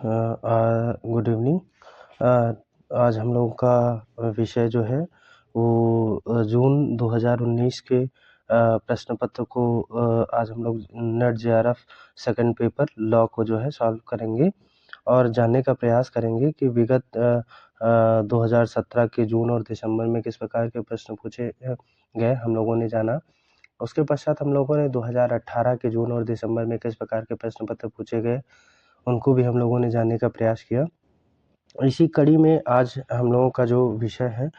Good evening. आज हम लोगों का विषय जो है वो जून 2019 के प्रश्न पत्र को आज हम लोग net JRF second paper law को जो है सॉल्व करेंगे और जानने का प्रयास करेंगे कि विगत 2017 के जून और दिसंबर में किस प्रकार के प्रश्न पूछे गए हम लोगों ने जाना। उसके पश्चात हम लोगों ने 2018 के जून और दिसंबर में किस प्रकार के प्रश्न पत्र पूछे गए उनको भी हम लोगों ने जानने का प्रयास किया। इसी कड़ी में आज हम लोगों का जो विषय है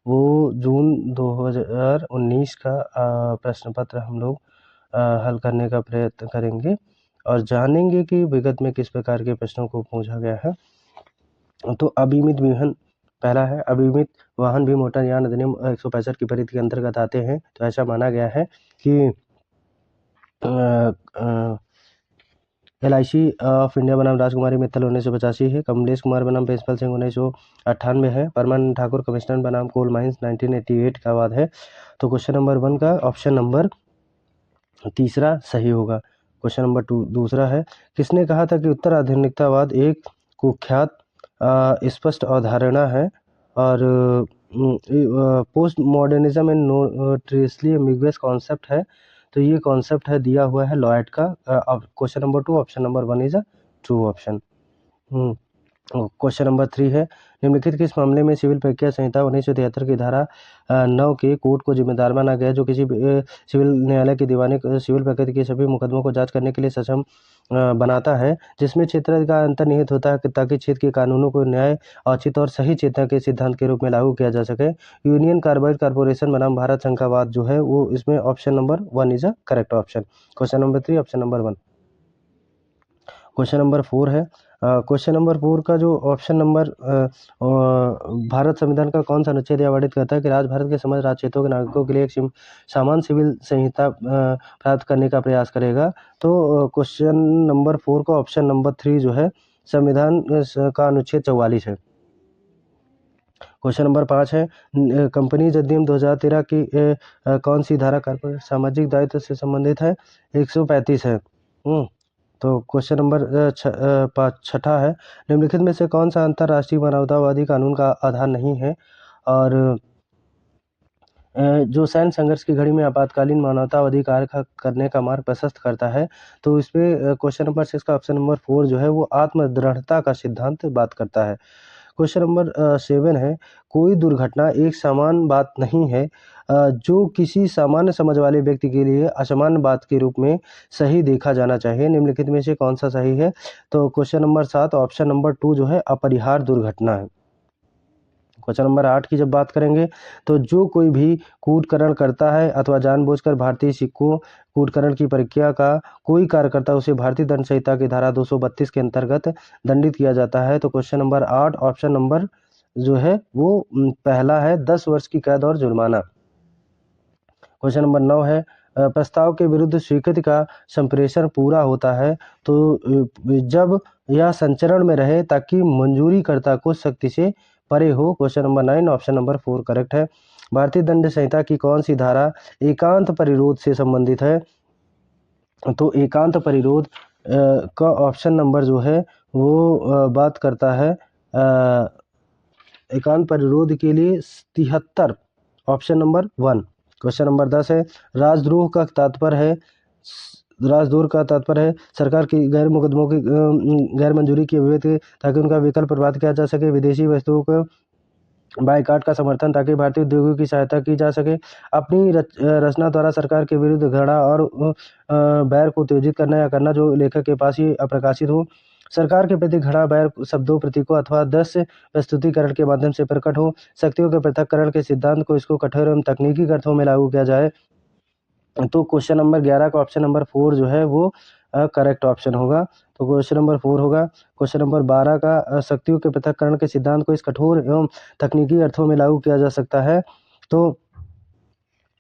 वो जून 2019 का प्रश्न पत्र हम लोग हल करने का प्रयत्न करेंगे और जानेंगे कि विगत में किस प्रकार के प्रश्नों को पूछा गया है। तो अबीमित विहन पहला है, अबीमित वाहन भी मोटरयान अधिनियम 165 की परिधि के अंतर्गत आते हैं। तो ऐसा माना गया है कि LIC ऑफ इंडिया बनाम राजकुमारी मित्तल 1985 है, कमलेश कुमार बनाम प्रिंसिपल सिंह 1998 है, परमानंद ठाकुर कमिश्नर बनाम कोल माइंस 1988 का वाद है। तो क्वेश्चन नंबर 1 का ऑप्शन नंबर तीसरा सही होगा। क्वेश्चन नंबर 2 दूसरा है, किसने कहा था कि उत्तर आधुनिकतावाद एक कुख्यात स्पष्ट अवधारणा है और postmodernism and notoriously ambiguous concept है। तो ये कॉन्सेप्ट है दिया हुआ है लॉयड का। Question number 2 option number 1 is a true option. Question number 3 है, निम्नलिखित किस मामले में सिविल प्रक्रिया संहिता 1973 की धारा 9 के कोर्ट को जिम्मेदार माना गया जो किसी सिविल न्यायालय की दीवानी सिविल प्रकृति के सभी मुकदमों को जांच करने के लिए सक्षम बनाता है, जिसमें क्षेत्र का अंतर्निहित होता है ताकि क्षेत्र के कानूनों को न्याय औचित और सही चेतना के सिद्धांत के रूप में लागू किया जा सके। यूनियन कार्बाइड कॉर्पोरेशन बनाम भारत संघ का वाद जो है वो इसमें option number 1 is a correct option. Question number 3 option number 1। Question number 4 है, क्वेश्चन नंबर 4 का जो ऑप्शन नंबर भारत संविधान का कौन सा अनुच्छेद यह वर्णित करता है कि राज्य भारत के समस्त राज्य क्षेत्रों के नागरिकों के लिए एक समान सिविल संहिता प्राप्त करने का प्रयास करेगा। तो क्वेश्चन नंबर 4 का ऑप्शन नंबर 3 जो है संविधान का अनुच्छेद 44 है। क्वेश्चन नंबर 5 है, कंपनीज अधिनियम 2013 की कौन सी धारा कॉर्पोरेट सामाजिक दायित्व से संबंधित है? 135 है। तो क्वेश्चन नंबर छठा है, निम्नलिखित में से कौन सा अंतर्राष्ट्रीय मानवतावादी कानून का आधार नहीं है? और जो सैन्य संघर्ष की घड़ी में आपातकालीन मानवतावादी कार्य करने का मार्ग प्रशस्त करता है। तो इस पे क्वेश्चन नंबर 6 का ऑप्शन नंबर 4 जो है वो आत्मदृढ़ता का सिद्धांत बात करता है। क्वेश्चन नंबर 7 है, कोई दुर्घटना एक समान बात नहीं है जो किसी सामान्य समझ वाले व्यक्ति के लिए असामान्य बात के रूप में सही देखा जाना चाहिए। निम्नलिखित में से कौन सा सही है? तो क्वेश्चन नंबर 7 ऑप्शन नंबर 2 जो है अपरिहार्य दुर्घटना है। क्वेश्चन नंबर 8 की जब बात करेंगे तो जो कोई भी कूटकरण करता है अथवा जानबूझकर भारतीय सिक्कों कूटकरण की प्रक्रिया का कोई कार्य करता है उसे भारतीय दंड संहिता की धारा 232 के अंतर्गत दंडित किया जाता है। तो क्वेश्चन नंबर 8 ऑप्शन नंबर जो है वो पहला है, 10 वर्ष की कैद और जुर्माना। क्वेश्चन नंबर 9 है, प्रस्ताव के विरुद्ध स्वीकृति का संप्रेषण पूरा होता है तो जब यह संचरण में रहे ताकि मंजूरीकर्ता को सख्ती से परे हो। Question number 9 option number 4 correct है। भारतीय दंड संहिता की कौन सी धारा एकांत परिरोध से संबंधित है? तो एकांत परिरोध का ऑप्शन नंबर जो है वो बात करता है एकांत परिरोध के लिए 73 ऑप्शन नंबर 1। क्वेश्चन नंबर 10 है, राजद्रोह का तात्पर्य है सरकार की गैर मुकदमों की गैर मंजूरी की अभिव्यक्ति ताकि उनका विकल्प प्रभावित किया जा सके, विदेशी वस्तुओं को बाइकाट का समर्थन ताकि भारतीय उद्योगों की सहायता की जा सके, अपनी रचना द्वारा सरकार के विरुद्ध घृणा और बैर को उत्तेजित करना या करना जो लेखक के पास ही अप्रकाशित हो, सरकार के प्रति घृणा बैर शब्दों प्रतीकों अथवा दृश्य प्रस्तुतिकरण के माध्यम से प्रकट हो, शक्तियों के पृथक्करण के सिद्धांत को इसको कठोर एवं तकनीकी अर्थों में लागू किया जाए। तो क्वेश्चन नंबर 11 का ऑप्शन नंबर 4 जो है वो करेक्ट ऑप्शन होगा। तो क्वेश्चन नंबर 4 होगा। क्वेश्चन नंबर 12 का शक्तियों के पृथक्करण के सिद्धांत को इस कठोर एवं तकनीकी अर्थों में लागू किया जा सकता है। तो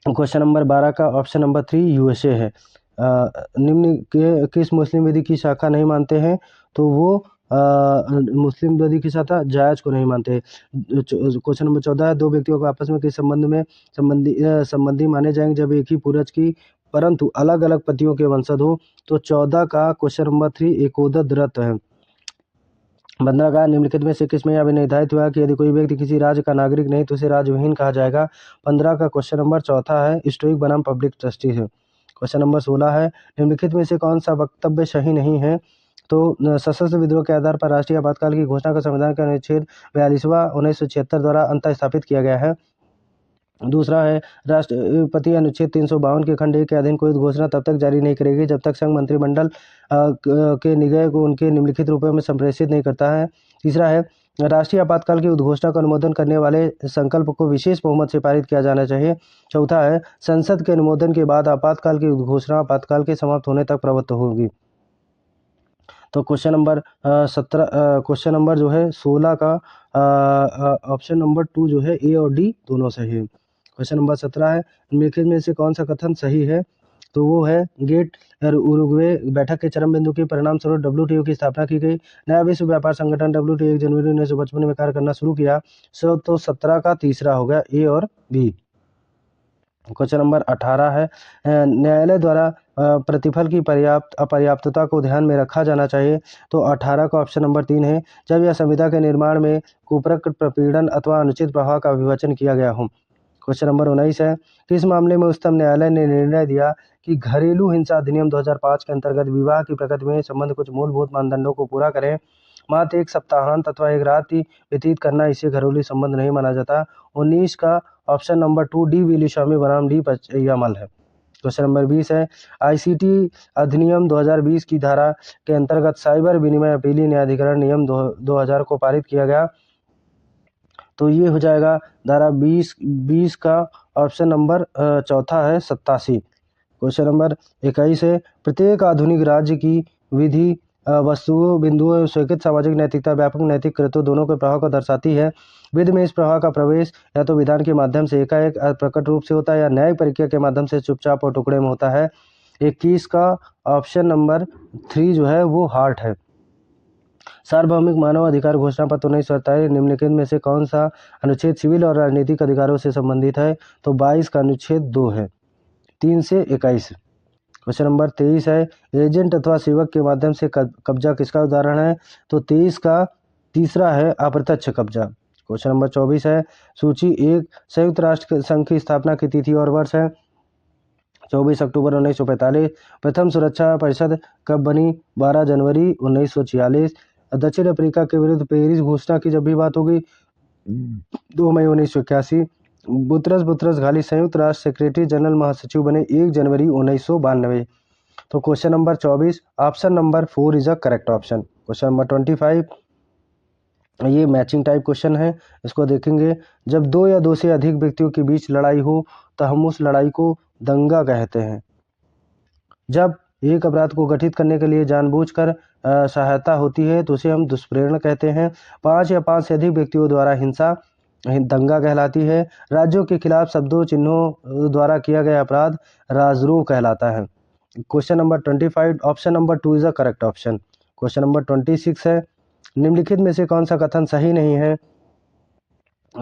क्वेश्चन नंबर 12 का ऑप्शन नंबर 3 USA है। निम्न के किस मुस्लिम विधि की शाखा नहीं मानते हैं? तो वो मुस्लिम विधि की शाखा जायज को नहीं मानते। क्वेश्चन नंबर 14 है, दो व्यक्तियों को आपस में किस संबंध में संबंधी माने जाएंगे जब एक ही पूर्वज की परंतु अलग अलग पतियों के वंशज हो? तो 14 का क्वेश्चन नंबर 3 एकोदत रत है। 15 का निम्नलिखित में से किसमें यह भी निर्धारित हुआ कि यदि कोई व्यक्ति किसी राज्य का नागरिक नहीं तो उसे राज्यविहीन कहा जाएगा। 15 का क्वेश्चन नंबर चौथा है, स्टोइक बनाम पब्लिक ट्रस्टी है। क्वेश्चन नंबर 16 है, निम्नलिखित में से कौन सा वक्तव्य सही नहीं है। तो सशस्त्र विद्रोह के आधार पर राष्ट्रीय आपातकाल की घोषणा को संविधान के अनुच्छेद 42वां 1976 द्वारा अंतः स्थापित किया गया है। दूसरा है, राष्ट्रपति अनुच्छेद 352 के खंड 1 के अधीन कोई घोषणा तब तक जारी नहीं करेगी जब तक संघ मंत्रिमंडल के निगय को उनके निम्नलिखित रूपों में संप्रेषित नहीं करता है। तीसरा है, राष्ट्रीय आपातकाल की उद्घोषणा का अनुमोदन करने वाले संकल्प को विशेष बहुमत से पारित किया जाना चाहिए। चौथा है, संसद के अनुमोदन के बाद आपातकाल की उद्घोषणा आपातकाल के समाप्त होने तक प्रवृत्त होगी। तो क्वेश्चन नंबर क्वेश्चन नंबर जो है 16 का ऑप्शन नंबर 2 जो है ए और डी दोनों सही है। क्वेश्चन नंबर 17 है, निम्नलिखित में से कौन सा कथन सही है। तो वो है, गेट उरुग्वे बैठक के चरम बिंदु के परिणाम स्वरूप WTO की स्थापना की गई। नया विश्व व्यापार संगठन WTO 1 जनवरी 1955 में कार्य करना शुरू किया। तो 17 का तीसरा हो गया ए और बी। क्वेश्चन नंबर 18 है, न्यायालय द्वारा प्रतिफल की अपर्याप्तता को ध्यान में रखा जाना चाहिए। तो 18 का ऑप्शन नंबर 3 है, जब यह संविदा के निर्माण में कुप्रक प्रपीड़न अथवा अनुचित प्रभाव का विवेचन किया गया हो। क्वेश्चन नंबर 19 है, किस मामले में उच्चतम न्यायालय ने निर्णय दिया कि घरेलू हिंसा अधिनियम 2005 के अंतर्गत विवाह की प्रकृति में संबंध कुछ मूलभूत मानदंडों को पूरा करें। मात्र एक सप्ताहांत अथवा एक रात ही व्यतीत करना इसे घरेलू संबंध नहीं माना जाता। 19 का ऑप्शन नंबर 2 डी वेलुस्वामी बनाम डी पचैयामल है। क्वेश्चन नंबर 20 है, ICT अधिनियम 2020 की धारा के अंतर्गत साइबर विनिमय अपीली न्यायाधिकरण नियम 2000 को पारित किया गया। तो ये हो जाएगा धारा 20 का ऑप्शन नंबर चौथा है 87। क्वेश्चन नंबर 21 है, प्रत्येक आधुनिक राज्य की विधि वस्तुओं बिंदुओं एवं स्वीकृत सामाजिक नैतिकता व्यापक नैतिक कृत्यों दोनों के प्रभाव को दर्शाती है। विधि में इस प्रभाव का प्रवेश या तो विधान के माध्यम से एकाएक प्रकट रूप से होता है या न्यायिक प्रक्रिया के माध्यम से चुपचाप और टुकड़े में होता है। 21 का ऑप्शन नंबर 3 जो है वो हार्ट है। सार्वभौमिक मानव अधिकार घोषणा पत्र 1947 निम्नलिखित में से कौन सा अनुच्छेद सिविल और राजनीतिक अधिकारों से संबंधित है। तो 22 का अनुच्छेद 2 है, 3 से 21। क्वेश्चन नंबर 23 है, एजेंट अथवा सेवक के माध्यम से कब्जा किसका उदाहरण है। तो 23 का तीसरा है अप्रत्यक्ष कब्जा। क्वेश्चन नंबर 24 है, सूची 1 संयुक्त राष्ट्र संघ की स्थापना की तिथि और वर्ष है। 24 अक्टूबर 1945। प्रथम सुरक्षा परिषद कब बनी। 12 जनवरी 1946। दक्षिण अफ्रीका के विरुद्ध पेरिस घोषणा की जब भी बात होगी 2 मई 1981। बुतरस घाली संयुक्त राष्ट्र सेक्रेटरी जनरल महासचिव बने 1 जनवरी 1992। तो question number 24 option number 4 is a correct option. Question number 25 ये मैचिंग टाइप क्वेश्चन है, इसको देखेंगे। जब 2 या 2 से अधिक व्यक्तियों के बीच लड़ाई हो तो हम उस लड़ाई को दंगा कहते हैं। जब एक अपराध को गठित करने के लिए जानबूझकर सहायता होती है तो उसे हम दुष्प्रेरण कहते हैं। 5 या 5 से अधिक व्यक्तियों द्वारा हिंसा दंगा कहलाती है। राज्यों के खिलाफ शब्दों चिन्हों द्वारा किया गया अपराध राजद्रोह कहलाता है। Question number 25 option number 2 is a correct option. Question number 26 है, निम्नलिखित में से कौन सा कथन सही नहीं है।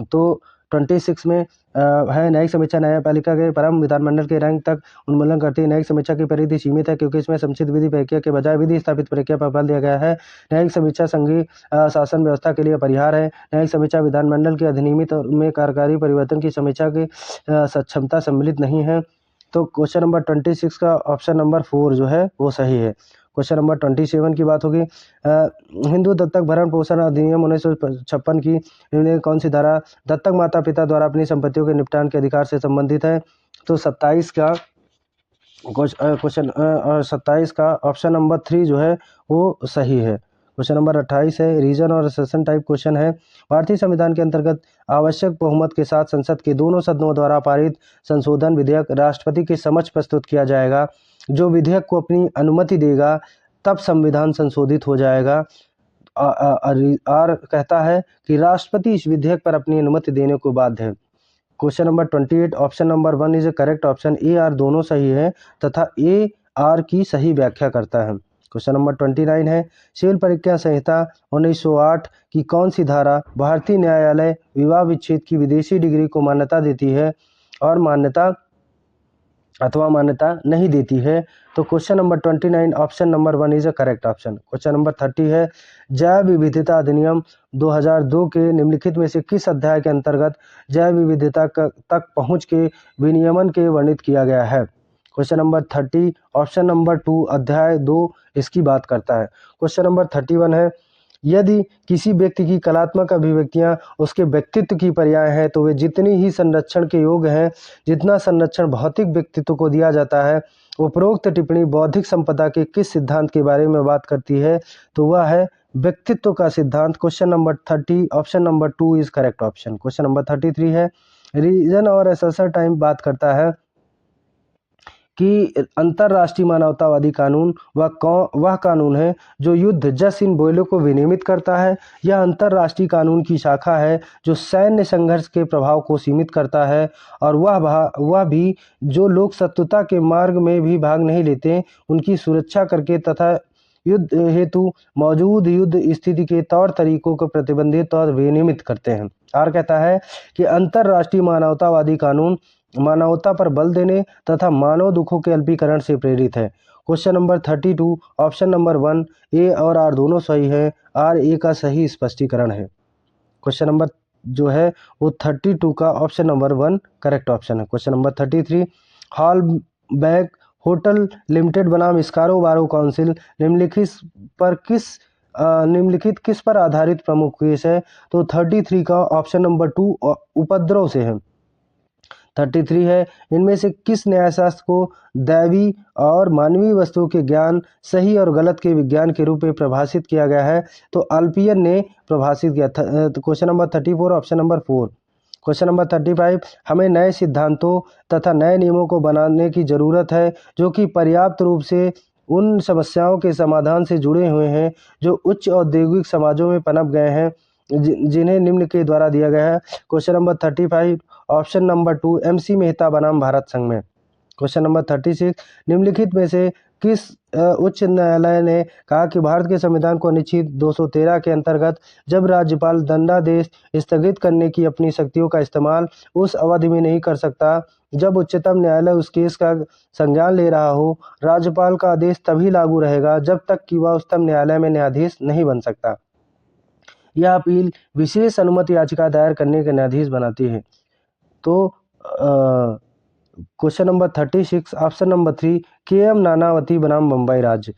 तो 26 में है, न्यायिक समीक्षा न्यायपालिका के परम विधानमंडल के रैंक तक उन्मूलन करती है। न्यायिक समीक्षा की परिधि सीमित है क्योंकि इसमें समुचित विधि प्रक्रिया के बजाय विधि स्थापित प्रक्रिया पर बल दिया गया है। न्यायिक समीक्षा संघीय शासन व्यवस्था के लिए अपरिहार्य है। न्यायिक समीक्षा विधानमंडल के अधिनियमित में कार्यकारी परिवर्तन की समीक्षा की सक्षमता सम्मिलित नहीं है। तो क्वेश्चन नंबर 26 का ऑप्शन नंबर 4 जो है वो सही है। क्वेश्चन नंबर 27 की बात होगी, हिंदू दत्तक भरण पोषण अधिनियम 1956 की निम्नलिखित कौन सी धारा दत्तक माता पिता द्वारा अपनी संपत्तियों के निपटान के अधिकार से संबंधित है। तो 27 का क्वेश्चन 27 का ऑप्शन नंबर 3 जो है वो सही है। क्वेश्चन नंबर 28 है, रीजन और सेशन टाइप क्वेश्चन है। भारतीय संविधान के अंतर्गत आवश्यक बहुमत के साथ संसद के दोनों सदनों द्वारा पारित संशोधन विधेयक राष्ट्रपति के समक्ष प्रस्तुत किया जाएगा। जो विधेयक को अपनी अनुमति देगा तब संविधान संशोधित हो जाएगा। और कहता है कि राष्ट्रपति इस विधेयक पर अपनी अनुमति देने को बाध्य है। Question number 28 option number 1 is A correct option. A R दोनों सही है तथा ए आर की सही व्याख्या करता है। क्वेश्चन नंबर 29 है, सिविल प्रक्रिया संहिता 1908 की कौन सी धारा भारतीय न्यायालय विवाह विच्छेद की विदेशी डिग्री को मान्यता देती है और मान्यता अथवा मान्यता नहीं देती है। तो question number 29 option number 1 is a correct option. Question number 30 है जैव विविधता अधिनियम 2002 के निम्नलिखित में से किस अध्याय के अंतर्गत जैव विविधता तक पहुंच के विनियमन के वर्णित किया गया है। क्वेश्चन नंबर 30 ऑप्शन नंबर 2 अध्याय 2 इसकी बात करता है। क्वेश्चन नंबर 31 है यदि किसी व्यक्ति की कलात्मक अभिव्यक्तियां उसके व्यक्तित्व की पर्याय हैं तो वे जितनी ही संरक्षण के योग्य हैं जितना संरक्षण भौतिक व्यक्तित्व को दिया जाता है। उपरोक्त टिप्पणी बौद्धिक संपदा के किस सिद्धांत के बारे में बात करती है। तो वह है व्यक्तित्व का सिद्धांत। Question number 30 option number 2 is correct option. Question number 33 है रीजन और एसेसर टाइम बात करता है कि अंतर्राष्ट्रीय मानवतावादी कानून वह कानून है जो युद्ध जस इन बोयलों को विनियमित करता है। यह अंतर्राष्ट्रीय कानून की शाखा है जो सैन्य संघर्ष के प्रभाव को सीमित करता है और वह भी जो लोग शत्रुता के मार्ग में भी भाग नहीं लेते उनकी सुरक्षा करके तथा युद्ध हेतु मौजूद युद्ध स्थिति के तौर तरीकों को प्रतिबंधित और विनियमित करते हैं। और कहता है कि अंतर्राष्ट्रीय मानवतावादी कानून मानवता पर बल देने तथा मानव दुखों के अल्पीकरण से प्रेरित है। क्वेश्चन नंबर 32 ऑप्शन नंबर 1 ए और आर दोनों सही है। आर ए का सही स्पष्टीकरण है। क्वेश्चन नंबर जो है वो 32 का ऑप्शन नंबर 1 करेक्ट ऑप्शन है। Question number 33 hall bag hotel limited बनाम स्कारो बारो काउंसिल निम्नलिखित किस पर आधारित प्रमुख केस है। तो 33 का ऑप्शन नंबर 2 उपद्रव से है। 33 है इनमें से किस न्यायशास्त्र को दैवी और मानवीय वस्तुओं के ज्ञान सही और गलत के विज्ञान के रूप में परिभाषित किया गया है। तो अल्पियन ने परिभाषित किया था। Question number 34 option number 4। Question number 35 हमें नए सिद्धांतों तथा नए नियमों को बनाने की जरूरत है जो कि पर्याप्त रूप से उन समस्याओं के समाधान से जुड़े हुए हैं जो उच्च औद्योगिक समाजों में पनप गए हैं जिन्हें निम्न के द्वारा दिया गया है। Question number 35 option number 2 MC Mehta बनाम भारत संघ में। क्वेश्चन नंबर 36 निम्नलिखित में से किस उच्च न्यायालय ने कहा कि भारत के संविधान को अनुच्छेद 213 के अंतर्गत जब राज्यपाल दंडादेश स्थगित करने की अपनी शक्तियों का इस्तेमाल उस अवधि में नहीं कर सकता जब उच्चतम न्यायालय उस केस का संज्ञान ले रहा हो। राज्यपाल का आदेश तभी लागू रहेगा जब तक कि वह उच्चतम न्यायालय में न्यायाधीश नहीं बन सकता। यह अपील विशेष अनुमति याचिका दायर करने के न्यायाधीश बनाती है। तो question number 36 option number 3 KM Nanavati बनाम बम्बई राज्य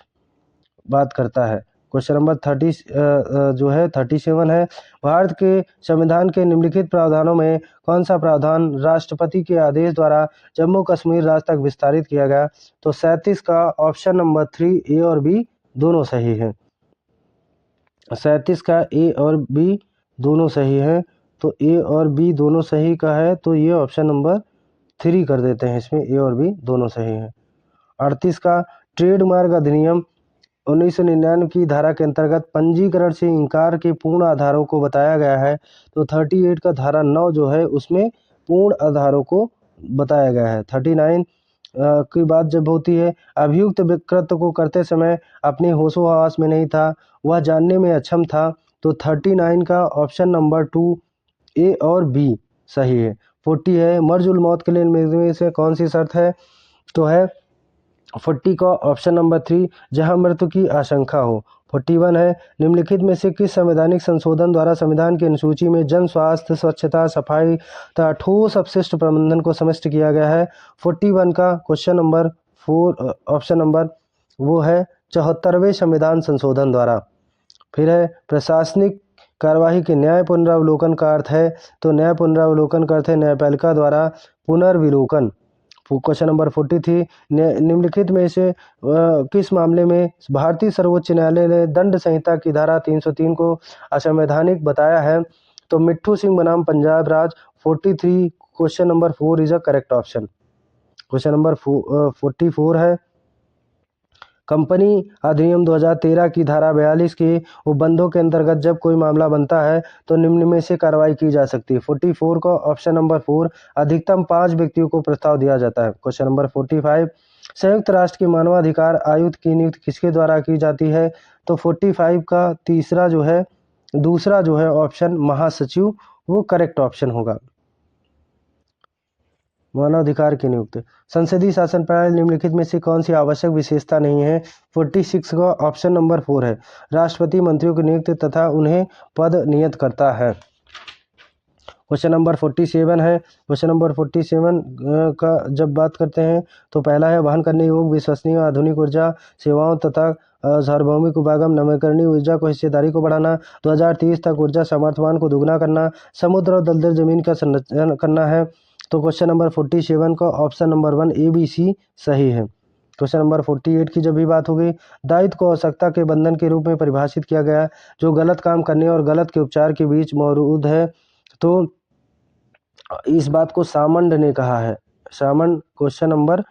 बात करता है। क्वेश्चन नंबर 30 जो है 37 है भारत के संविधान के निम्नलिखित प्रावधानों में कौन सा प्रावधान राष्ट्रपति के आदेश द्वारा जम्मू कश्मीर राज्य तक विस्तारित किया गया। तो 37 का ऑप्शन नंबर 3 ए और बी दोनों सही है। 37 का ए और बी दोनों सही है। तो ए और बी दोनों सही का है तो ये ऑप्शन नंबर 3 कर देते हैं इसमें ए और बी दोनों सही हैं। 38 का ट्रेडमार्क अधिनियम 1999 की धारा के अंतर्गत पंजीकरण से इनकार के पूर्ण आधारों को बताया गया है। तो 38 का धारा 9 जो है उसमें पूर्ण आधारों को बताया गया है। 39 की बात जब होती है अभियुक्त कृत्य को करते समय अपने होशो हवास में नहीं था वह जानने में अक्षम था। तो 39 का ऑप्शन नंबर 2 ए और बी सही है। 40 है मर्जुल मौत के लिए में से कौन सी शर्त है। तो है 40 का ऑप्शन नंबर 3 जहां मृत्यु की आशंका हो। 41 है निम्नलिखित में से किस संवैधानिक संशोधन द्वारा संविधान की अनुसूची में जन स्वास्थ्य स्वच्छता सफाई तथा ठोस अपशिष्ट प्रबंधन को समाविष्ट किया गया है। 41 का क्वेश्चन नंबर 4 ऑप्शन नंबर वो है 74वें संविधान संशोधन द्वारा। फिर है प्रशासनिक कार्यवाही के न्याय पुनरावलोकन का अर्थ है। तो न्याय पुनरावलोकन का अर्थ है न्यायपालिका द्वारा पुनर्विलोकन। क्वेश्चन नंबर 43 निम्नलिखित में से किस मामले में भारतीय सर्वोच्च न्यायालय ने दंड संहिता की धारा 303 को असंवैधानिक बताया है। तो मिट्ठू सिंह बनाम पंजाब राज। 43 question number 4 is a correct option. Question number 44 है कंपनी अधिनियम 2013 की धारा 42 के उपबंधों के अंतर्गत जब कोई मामला बनता है तो निम्न में से कार्रवाई की जा सकती है। 44 का ऑप्शन नंबर 4 अधिकतम 5 व्यक्तियों को प्रस्ताव दिया जाता है। क्वेश्चन नंबर 45 संयुक्त राष्ट्र के मानवाधिकार आयुक्त की नियुक्ति किसके द्वारा की जाती है। तो 45 का दूसरा जो है ऑप्शन महासचिव वो करेक्ट ऑप्शन होगा। मानवाधिकार की नियुक्ति। संसदीय शासन प्रणाली निम्नलिखित में से कौन सी आवश्यक विशेषता नहीं है? 46 का ऑप्शन नंबर 4 है। राष्ट्रपति मंत्रियों की नियुक्ति तथा उन्हें पद नियत करता है। क्वेश्चन नंबर 47 है। क्वेश्चन नंबर 47 का जब बात करते हैं तो पहला है वहन करने योग्य विश्वसनीय आधुनिक ऊर्जा सेवाओं तथा सार्वभौमिक उपागम नवीकरणीय ऊर्जा को हिस्सेदारी को बढ़ाना, 2030 तक ऊर्जा सामर्थ्यवान को दुगना करना, समुद्र और दलदल जमीन का संरक्षण करना है। तो क्वेश्चन नंबर 47 का ऑप्शन नंबर 1 ABC सही है। क्वेश्चन नंबर 48 की जब भी बात होगी, दायित्व को आवश्यकता के बंधन के रूप में परिभाषित किया गया है जो गलत काम करने और गलत के उपचार के बीच मौजूद है। तो इस बात को सामंड ने कहा है। सामंड क्वेश्चन नंबर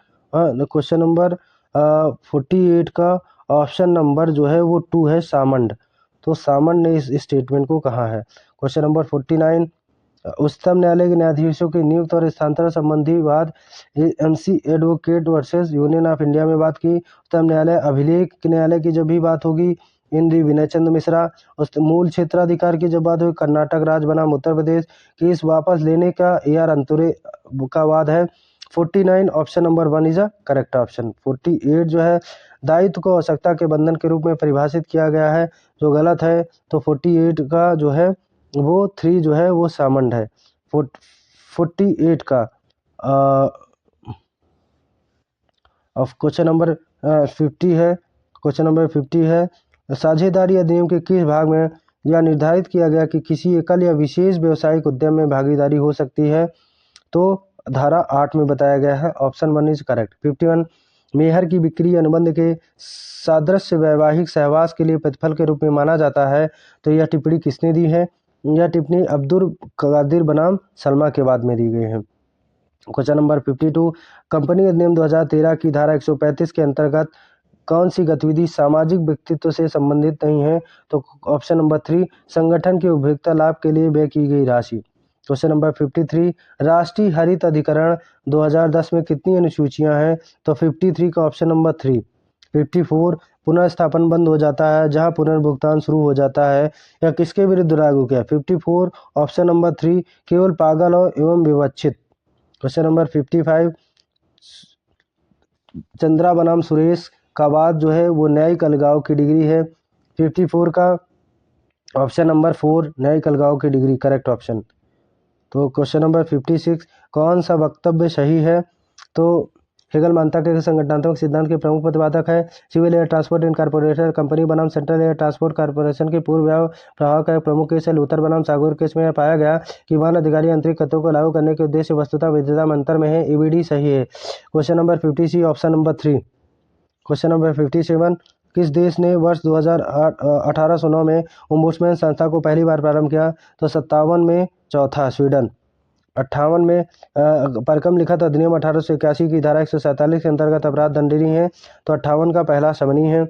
48 का ऑप्शन नंबर जो है वो 2 है, सामंड। तो सामंड ने इस स्टेटमेंट को कहा है। क्वेश्चन नंबर 49, उच्चतम न्यायालय के न्यायाधीशों के नियुक्त और स्थानांतरण संबंधी वाद MC advocate versus union of India में बात की। उच्चतम न्यायालय अभिलेख न्यायालय की जब भी बात होगी, इंद्री विनय चंद्र मिश्रा। उस मूल क्षेत्राधिकार की जब बात होगी, कर्नाटक राज्य बनाम उत्तर प्रदेश। केस वापस लेने का AR अंतुरे का वाद है। 49 option number 1 is a correct option. 48 जो है दायित्व को आवश्यकता के बंधन के रूप में परिभाषित किया गया है जो गलत है। तो 48 का जो है वो 3 जो है वो सामंड है। 48 का ऑफ क्वेश्चन नंबर 50 है। क्वेश्चन नंबर 50 है, साझेदारी अधिनियम के किस भाग में यह निर्धारित किया गया कि किसी एकल या विशेष व्यवसायिक उद्यम में भागीदारी हो सकती है? तो धारा 8 में बताया गया है। Option 1 is correct. 51, मेहर की बिक्री अनुबंध के सादृश्य वैवाहिक सहवास के लिए प्रतिफल के रूप में माना जाता है। तो यह टिप्पणी किसने दी है? यह टिप्पणी अब्दुल कादिर बनाम सलमा के बाद में दी गई है। क्वेश्चन नंबर 52, कंपनी अधिनियम 2013 की धारा 135 के अंतर्गत कौन सी गतिविधि सामाजिक व्यक्तित्व से संबंधित नहीं है? तो ऑप्शन नंबर 3, संगठन के उपभोक्ता लाभ के लिए व्यय की गई राशि। क्वेश्चन नंबर 53, राष्ट्रीय हरित अधिकरण 2010 में कितनी अनुसूचियां हैं? तो 53 का ऑप्शन नंबर 3। 54, पुनर्स्थापन बंद हो जाता है जहां पुनर्भुगतान शुरू हो जाता है, या किसके विरुद्ध लागू किया? 54 ऑप्शन नंबर 3, केवल पागल और एवं विवक्षित। क्वेश्चन नंबर 55, चंद्रा बनाम सुरेश का वाद जो है वो न्यायिक अलगाव की डिग्री है। 54 का ऑप्शन नंबर 4 न्यायिक अलगाव की डिग्री करेक्ट ऑप्शन। तो क्वेश्चन नंबर 56, कौन सा वक्तव्य सही है? तो हेगल मानता है कि संगठनात्मक सिद्धांत के प्रमुख प्रतिपादक है civil air transport incorporated company बनाम सेंट्रल एयर ट्रांसपोर्ट कॉर्पोरेशन के पूर्व प्रभाव का एक प्रमुख केस है लूथर बनाम सागौर केस में पाया गया कि वन अधिकारी आंतरिक तत्वों को लागू करने के उद्देश्य वस्तुतः विधेयता में अंतर में है। EBD सही है। Question number 56 option number 3। Question number 57, किस देश ने वर्ष 1809 में ओम्बुड्समैन संस्था को पहली बार प्रारंभ किया? तो 57 में चौथा स्वीडन। 58 में परकम लिखित अधिनियम 1881 की धारा 147 के अंतर्गत अपराध दंडनीय है। तो 58 का पहला समनी है।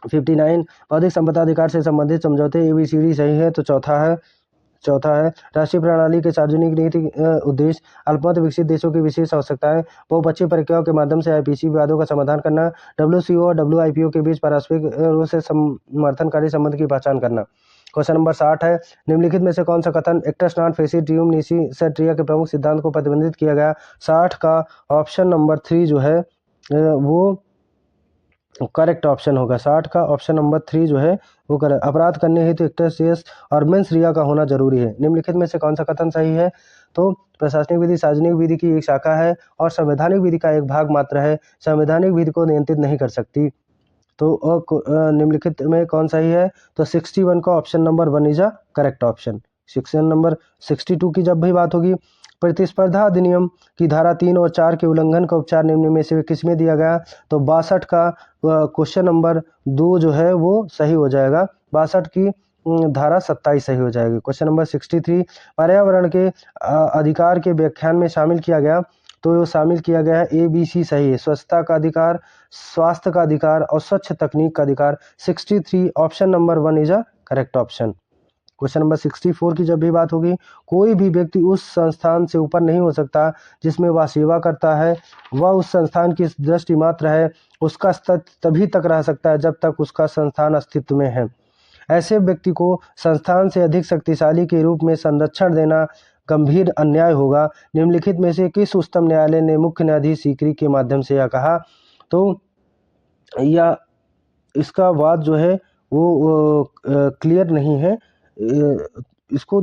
59, बौद्धिक संपदा अधिकार से संबंधित समझौते ABCD सही है। तो चौथा है। राष्ट्रीय प्रणाली के सार्वजनिक नीति उद्देश्य अल्पमत विकसित देशों की विशेष आवश्यकताएं, बहुपक्षीय प्रक्रियाओं के माध्यम से IPC विवादों का समाधान करना, WCO और WIPO के बीच पारस्परिक रूप से समर्थनकारी संबंध की पहचान करना। क्वेश्चन नंबर 60 है, निम्नलिखित में से कौन सा कथन एक्टस नॉन फेसिट ट्रियम निसी सेट्रिया के प्रमुख सिद्धांत को प्रतिबंधित किया गया? 60 का ऑप्शन नंबर 3 जो है वो करेक्ट ऑप्शन होगा। 60 का ऑप्शन नंबर 3 जो है वो करेक्ट। अपराध करने हेतु एक्टस और मेंस रिया का होना जरूरी है। निम्नलिखित में से कौन सा कथन सही है? तो प्रशासनिक विधि सार्वजनिक विधि की एक शाखा है और संवैधानिक विधि का एक भाग मात्र है। संवैधानिक विधि को नियंत्रित नहीं कर सकती। तो निम्नलिखित में कौन सही है? तो 61 का option number 1 is a correct option. Section number 62 की जब भी बात होगी, प्रतिस्पर्धा अधिनियम की धारा 3 और 4 के उल्लंघन का उपचार निम्न में से किसमें दिया गया? तो 62 का क्वेश्चन नंबर 2 जो है वो सही हो जाएगा। 62 की धारा 27 सही हो जाएगी। क्वेश्चन नंबर 63, पर्यावरण के अधिकार के व्याख्यान में शामिल किया गया? तो शामिल किया गया है ABC सही है। स्वच्छता का अधिकार, स्वास्थ्य का अधिकार और स्वच्छ तकनीक का अधिकार। 63 option number 1 is a correct option. Question number 64 की जब भी बात होगी, कोई भी व्यक्ति उस संस्थान से ऊपर नहीं हो सकता जिसमें वह सेवा करता है। वह उस संस्थान की दृष्टि मात्र है। उसका स्तर तभी तक रह सकता है जब तक उसका संस्थान अस्तित्व में है। ऐसे व्यक्ति को संस्थान से अधिक शक्तिशाली के रूप में संरक्षण देना गंभीर अन्याय होगा। निम्नलिखित में से किस उच्चतम न्यायालय ने मुख्य न्यायाधीश सीकरी के माध्यम से यह कहा? तो या इसका वाद जो है वो क्लियर नहीं है। इसको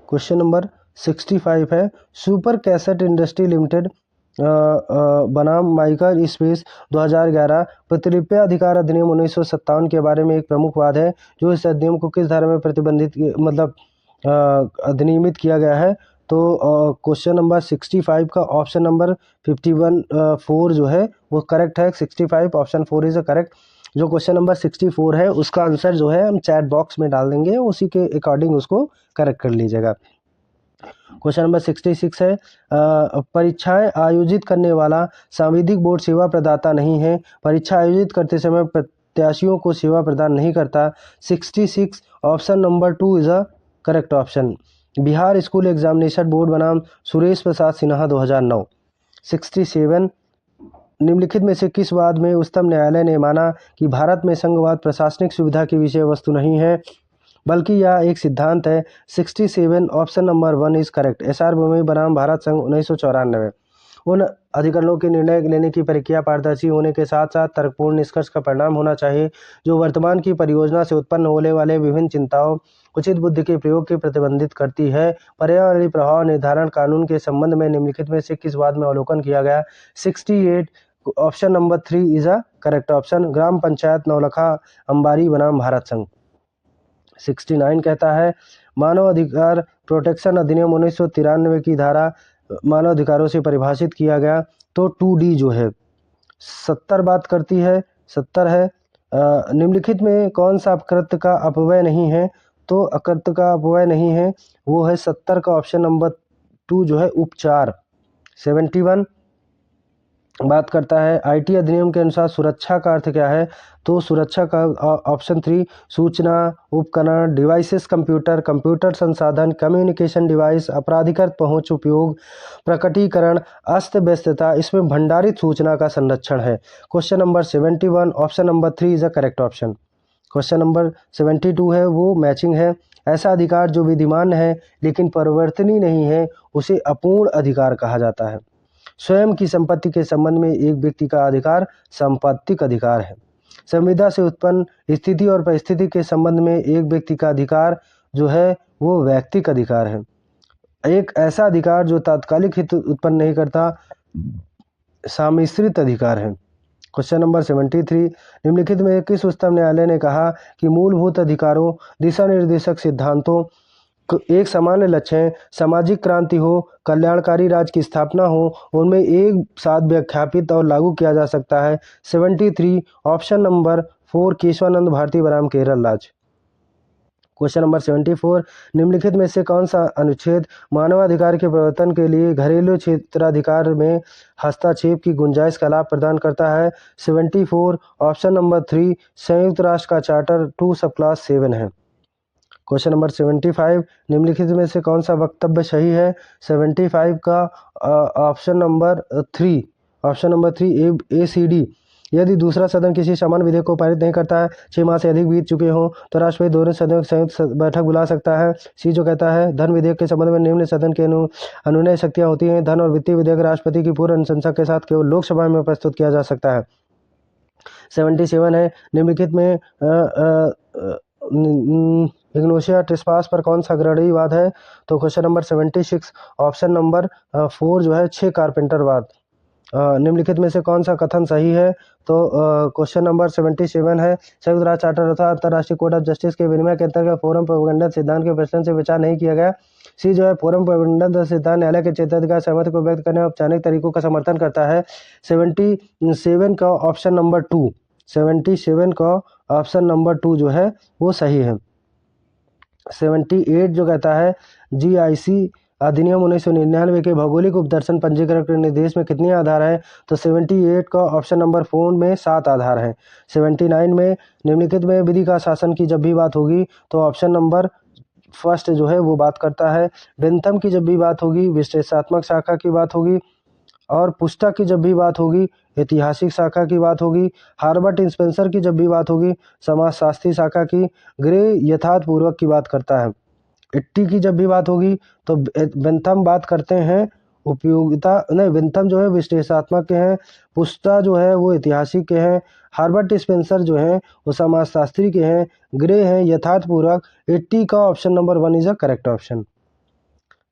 क्वेश्चन नंबर 65 है, सुपर कैसेट इंडस्ट्री लिमिटेड बनाम माइका स्पेस 2011 प्रतिलिपि अधिकार अधिनियम 1957 के बारे में एक प्रमुख वाद है, जो इस अधिनियम को किस धारा में प्रतिबंधित मतलब अधिनियमित किया गया है? तो क्वेश्चन नंबर 65 का ऑप्शन नंबर 4 जो है वो करेक्ट है। 65 ऑप्शन 4 इज करेक्ट। जो क्वेश्चन नंबर 64 है उसका आंसर जो है हम चैट बॉक्स में डाल देंगे, उसी के अकॉर्डिंग उसको करेक्ट कर लीजिएगा। क्वेश्चन नंबर 66 है, परीक्षाएं आयोजित करने वाला सांविधिक बोर्ड सेवा प्रदाता नहीं है, परीक्षा आयोजित करते समय प्रत्याशियों को सेवा प्रदान नहीं करता। 66 option number 2 is a correct option. Bihar school examination board बनाम सुरेश प्रसाद सिन्हा 2009। 67 निम्नलिखित में से किस वाद में उच्चतम न्यायालय ने माना कि भारत में संघवाद प्रशासनिक सुविधा की विषय वस्तु नहीं है, बल्कि यह एक सिद्धांत है? 67 option number 1 is correct. SR भूमि बनाम भारत संघ 1994। उन अधिकरणों के निर्णय लेने की प्रक्रिया पारदर्शी होने के साथ साथ तर्कपूर्ण निष्कर्ष का परिणाम होना चाहिए, जो वर्तमान की परियोजना से उत्पन्न होने वाले विभिन्न चिंताओं उचित बुद्धि के प्रयोग के प्रतिबंधित करती है। पर्यावरणीय प्रभाव निर्धारण कानून के संबंध में निम्नलिखित में से किस वाद में अवलोकन किया गया? 68 option number 3 is a correct option. ग्राम पंचायत नौलखा अंबारी बनाम भारत संघ। 69 कहता है, मानव अधिकार प्रोटेक्शन अधिनियम 1993 की धारा मानव अधिकारों से परिभाषित किया गया। तो 2D जो है 70 बात करती है, 70 है। निम्नलिखित में कौन सा अपकृत्य का अपव्यय नहीं है? तो अकृत्य का अपव्यय नहीं है, वो है 70 का ऑप्शन नंबर 2 जो है उपचार। 71 बात करता है, आईटी अधिनियम के अनुसार सुरक्षा का अर्थ क्या है? तो सुरक्षा का ऑप्शन 3 सूचना उपकरण डिवाइसेस कंप्यूटर कंप्यूटर संसाधन कम्युनिकेशन डिवाइस अपराधिकृत पहुंच उपयोग प्रकटीकरण अस्त व्यस्तता, इसमें भंडारित सूचना का संरक्षण है। Question number 71 option number 3 is a correct option. Question number 72 है वो मैचिंग है। ऐसा अधिकार जो विद्यमान है लेकिन परिवर्तनीय नहीं है उसे अपूर्ण अधिकार कहा जाता है। स्वयं की संपत्ति के संबंध में एक व्यक्ति का अधिकार संपत्तिक अधिकार है। संविदा से उत्पन्न स्थिति और परिस्थिति के संबंध में एक व्यक्ति का अधिकार जो है वो व्यक्तिक अधिकार है। एक ऐसा अधिकार जो तात्कालिक हित उत्पन्न नहीं करता सामिश्रित अधिकार है। क्वेश्चन नंबर 73 निम्नलिखित में किस उच्चतम न्यायालय ने कहा कि मूलभूत अधिकारों दिशा निर्देशक सिद्धांतों एक सामान्य लक्ष्य है, सामाजिक क्रांति हो कल्याणकारी राज्य की स्थापना हो, उनमें एक साथ व्याख्यापित और लागू किया जा सकता है। 73 ऑप्शन नंबर 4 केशवानंद भारती बनाम केरल राज्य। क्वेश्चन नंबर 74 निम्नलिखित में से कौन सा अनुच्छेद मानवाधिकार के प्रवर्तन के लिए घरेलू क्षेत्राधिकार में हस्तक्षेप की गुंजाइश का लाभ प्रदान करता है? 74 ऑप्शन नंबर 3 संयुक्त राष्ट्र का चार्टर 2 सब क्लास 7 है। क्वेश्चन नंबर 75 निम्नलिखित में से कौन सा वक्तव्य सही है? 75 का ऑप्शन नंबर 3 ACD। यदि दूसरा सदन किसी समान विधेयक को पारित नहीं करता है, 6 माह से अधिक बीत चुके हों, तो राष्ट्रपति दोनों सदनों की संयुक्त बैठक बुला सकता है। सी जो कहता है, धन विधेयक के संबंध में निम्न सदन के अनुनय शक्तियाँ होती हैं। धन और वित्तीय विधेयक राष्ट्रपति की पूर्व अनुशंसा के साथ केवल लोकसभा में प्रस्तुत किया जा सकता है। 77 है, निम्नलिखित में इग्नोशिया ट्रेस्पास पर कौन सा अग्रणी वाद है? तो क्वेश्चन नंबर 76 ऑप्शन नंबर 4 जो है 6 कारपेंटर वाद। निम्नलिखित में से कौन सा कथन सही है? तो क्वेश्चन नंबर 77 है, संयुक्त राष्ट्र चार्टर तथा अंतर्राष्ट्रीय कोर्ट ऑफ जस्टिस के विनिमय के अंतर्गत फोरम प्रोविडेंस सिद्धांत के प्रश्न से विचार नहीं किया गया। सी जो है फोरम प्रोविडेंस सिद्धांत न्यायालय के क्षेत्राधिकार सहमति को व्यक्त करने औपचारिक तरीकों का समर्थन करता है। 77 का ऑप्शन नंबर 2 77 का ऑप्शन नंबर 2 जो है वो सही है। 78 जो कहता है, GIC अधिनियम 1999 के भौगोलिक उपदर्शन पंजीकरण के निर्देश में कितने आधार हैं? तो 78 का ऑप्शन नंबर 4 में 7 आधार हैं। 79 में निम्नलिखित में विधि का शासन की जब भी बात होगी तो ऑप्शन नंबर फर्स्ट जो है वो बात करता है। बेंथम की जब भी बात होगी विश्लेषणात्मक शाखा की बात होगी। और पुस्ता की जब भी बात होगी ऐतिहासिक शाखा की बात होगी, हार्बर्ट स्पेंसर की जब भी बात होगी समाजशास्त्री शाखा की, ग्रे यथार्थपूर्वक की बात करता है। 80 की जब भी बात होगी तो बेंथम बात करते हैं उपयोगिता नहीं, बेंथम जो है विश्लेषणात्मक के हैं, पुस्ता जो है वो ऐतिहासिक के हैं, हार्बर्ट स्पेंसर जो हैं वो समाजशास्त्री के हैं, ग्रे हैं यथार्थपूर्वक। 80 का option number 1 is a correct option.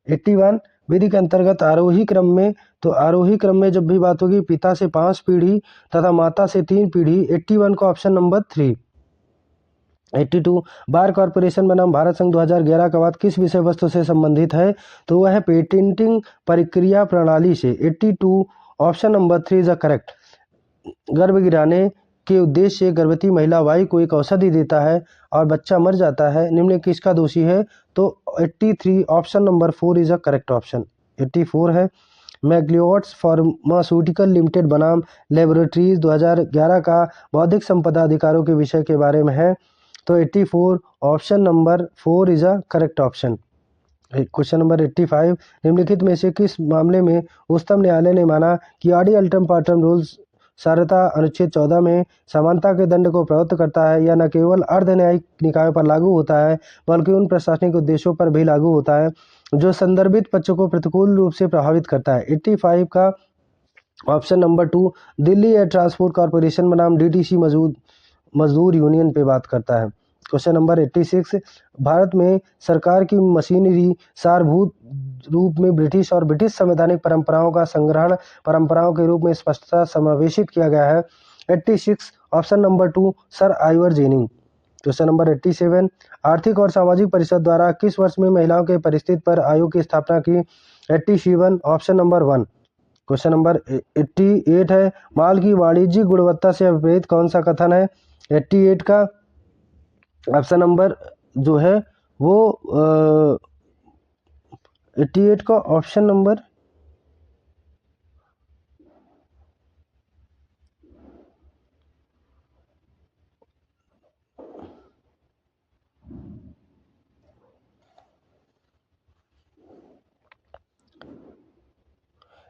81 विधि के अंतर्गत आरोही क्रम में, तो आरोही क्रम में जब भी बात होगी पिता से 5 पीढ़ी तथा माता से 3 पीढ़ी। 81 का ऑप्शन नंबर 3। 82 बार कॉरपोरेशन बनाम भारत संघ 2011 का बाद किस विषय वस्तु से संबंधित है, तो वह है पेटेंटिंग प्रक्रिया प्रणाली से। 82 option number 3 is a correct. गर्भ गिराने के उद्देश्य से गर्भवती महिला वायु को एक औषधि देता है और बच्चा मर जाता है, निम्न किसका दोषी है, तो 83 option number 4 is a correct option. 84 है मैग्लियोट्स फार्मास्यूटिकल लिमिटेड बनाम लेबोरेटरीज 2011 का बौद्धिक संपदा अधिकारों के विषय के बारे में है, तो 84 option number 4 is a correct option. Question number 85 निम्नलिखित में से किस मामले में उच्चतम न्यायालय ने माना कि आडि अल्टम पार्टम रूल्स सारता अनुच्छेद 14 में समानता के दंड को प्रवृत्त करता है, या न केवल अर्ध न्यायिक निकायों पर लागू होता है बल्कि उन प्रशासनिक उद्देश्यों पर भी लागू होता है जो संदर्भित पक्ष को प्रतिकूल रूप से प्रभावित करता है। 85 का option number 2 Delhi air transport corporation बनाम डीटीसी मजदूर यूनियन पे बात करता है। क्वेश्चन नंबर 86 भारत में सरकार की मशीनरी सारभूत रूप में ब्रिटिश और ब्रिटिश संवैधानिक परंपराओं का संग्रहण परंपराओं के रूप में स्पष्टता समावेशित किया गया है। 86 option number 2 sir Ivoire ginning. Question number 87 आर्थिक और सामाजिक परिषद द्वारा किस वर्ष में महिलाओं के परिस्थिति पर आयोग की स्थापना की। 87 ऑप्शन नंबर 1। क्वेश्चन नंबर 88 है माल की वाणिज्यिक गुणवत्ता से विपरीत कौन सा कथन है। 88 का ऑप्शन नंबर जो है वो 88 का ऑप्शन नंबर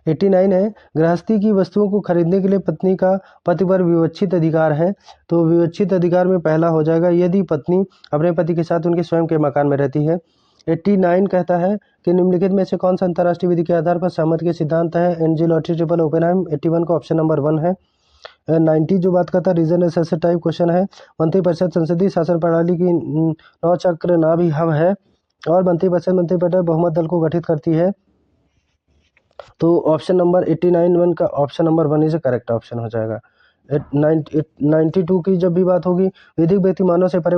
89 है गृहस्थी की वस्तुओं को खरीदने के लिए पत्नी का पति पर विवक्षित अधिकार है, तो विवक्षित अधिकार में पहला हो जाएगा यदि पत्नी अपने पति के साथ उनके स्वयं के मकान में रहती है। 89 कहता है कि निम्नलिखित में से कौन सा अंतर्राष्ट्रीय विधि के आधार पर सहमति के सिद्धांत है। NG lottery triple Oppenheim. 81 का ऑप्शन नंबर 1 है। 90 जो बात करता है रीजन एसेसर टाइप क्वेश्चन है। मंत्रिपरिषद संसदीय शासन प्रणाली की 9 चक्र ना भी हब है और मंत्रिपरिषद बहुमत दल को गठित करती है, तो ऑप्शन नंबर 89 का option number 1 is correct option हो जाएगा। 92 की जब भी बात होगी विधिक व्यक्ति मानव से परे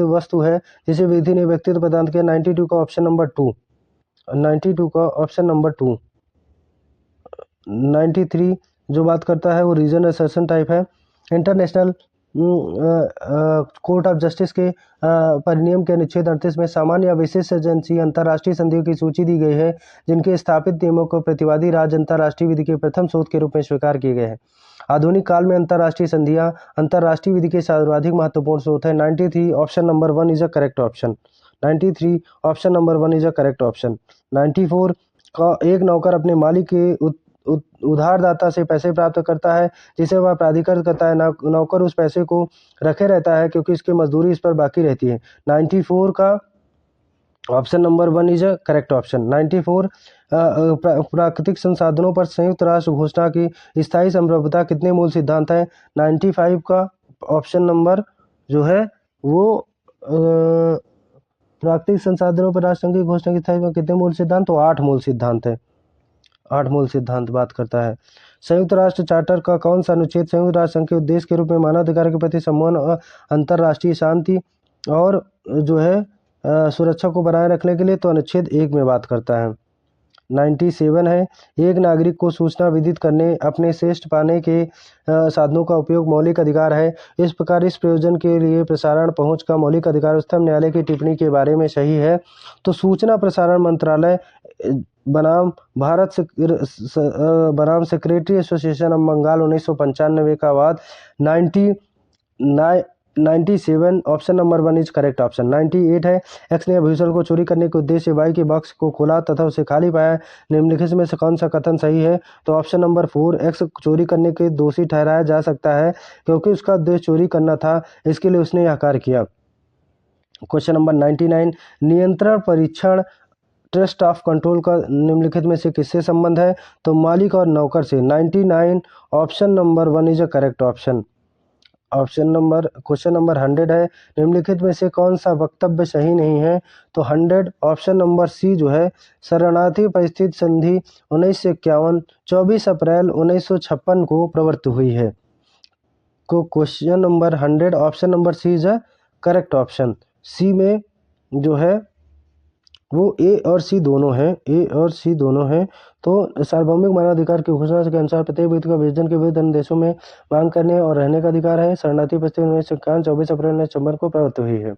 वस्तु है जिसे विधि ने व्यक्तित्व प्रदान किया। 92 का ऑप्शन नंबर 2। 92 का ऑप्शन नंबर 2। 93 जो बात करता है वो रीजन असर्शन टाइप है। इंटरनेशनल कोर्ट ऑफ जस्टिस के परिनियम के अनुच्छेद 38 में सामान्य या विशेष एजेंसी अंतर्राष्ट्रीय संधियों की सूची दी गई है जिनके स्थापित नियमों को प्रतिवादी राज्य अंतर्राष्ट्रीय विधि के प्रथम स्रोत के रूप में स्वीकार किए गए हैं। आधुनिक काल में अंतर्राष्ट्रीय संधियां अंतर्राष्ट्रीय विधि के सर्वाधिक महत्वपूर्ण स्रोत है। 93 option number 1 is a correct option. 93 option number 1 is a correct option. 94 का एक नौकर अपने मालिक के उधारदाता से पैसे प्राप्त करता है जिसे वह प्राधिकृत करता है, नौकर उस पैसे को रखे रहता है क्योंकि इसकी मजदूरी इस पर बाकी रहती है। 94 का option number 1 is a correct option. 94 प्राकृतिक संसाधनों पर संयुक्त राष्ट्र घोषणा की स्थायी संप्रभुता कितने मूल सिद्धांत हैं। 95 का ऑप्शन नंबर जो है वो प्राकृतिक संसाधनों पर राष्ट्र संघ की घोषणा की स्थायी कितने मूल सिद्धांत, तो 8 मूल सिद्धांत है। 8 मूल सिद्धांत बात करता है। संयुक्त राष्ट्र चार्टर का कौन सा अनुच्छेद संयुक्त राष्ट्र संघ के उद्देश्य के रूप में मानवाधिकार के प्रति सम्मान और अंतर्राष्ट्रीय शांति और जो है सुरक्षा को बनाए रखने के लिए, तो अनुच्छेद 1 में बात करता है। 97 है एक नागरिक को सूचना विदित करने अपने श्रेष्ठ पाने के साधनों का उपयोग मौलिक अधिकार है। इस प्रकार इस प्रयोजन के लिए प्रसारण पहुंच का मौलिक अधिकार उच्चतम न्यायालय की टिप्पणी के बारे में सही है, तो सूचना प्रसारण मंत्रालय बनाम भारत बनाम सेक्रेटरी एसोसिएशन ऑफ बंगाल 1995 का बाद 97 option number 1 is correct option. 98 है, एक्स ने भूषण को चोरी करने के उद्देश्य वाई के बॉक्स को खोला तथा उसे खाली पाया, निम्नलिखित में से कौन सा कथन सही है? तो ऑप्शन नंबर 4, एक्स चोरी करने के दोषी ठहराया जा सकता है क्योंकि उसका उद्देश्य चोरी करना था, इसके लिए उसने यह कार्य किया। क्वेश्चन नंबर 99, नियंत्रण परीक्षण टेस्ट ऑफ कंट्रोल का निम्नलिखित में से किससे संबंध है? तो मालिक और नौकर से। 99 option number 1 is a correct option. Question number 100 है, निम्नलिखित में से कौन सा वक्तव्य सही नहीं है? तो 100 ऑप्शन नंबर सी जो है, शरणार्थी परिस्थिति संधि 1951 24 अप्रैल 1956 को प्रवृत्त हुई है। को question number 100 option number C is a correct option. C में जो है वो ए और सी दोनों हैं। तो सार्वभौमिक मानवाधिकार की घोषणा के अनुसार प्रत्येक व्यक्ति का विभाजन के विरुद्ध अन्य देशों में मांग करने और रहने का अधिकार है। शरणार्थी परिस्थिति 1951 24 अप्रैल 1956 को प्रवृत्त हुई है।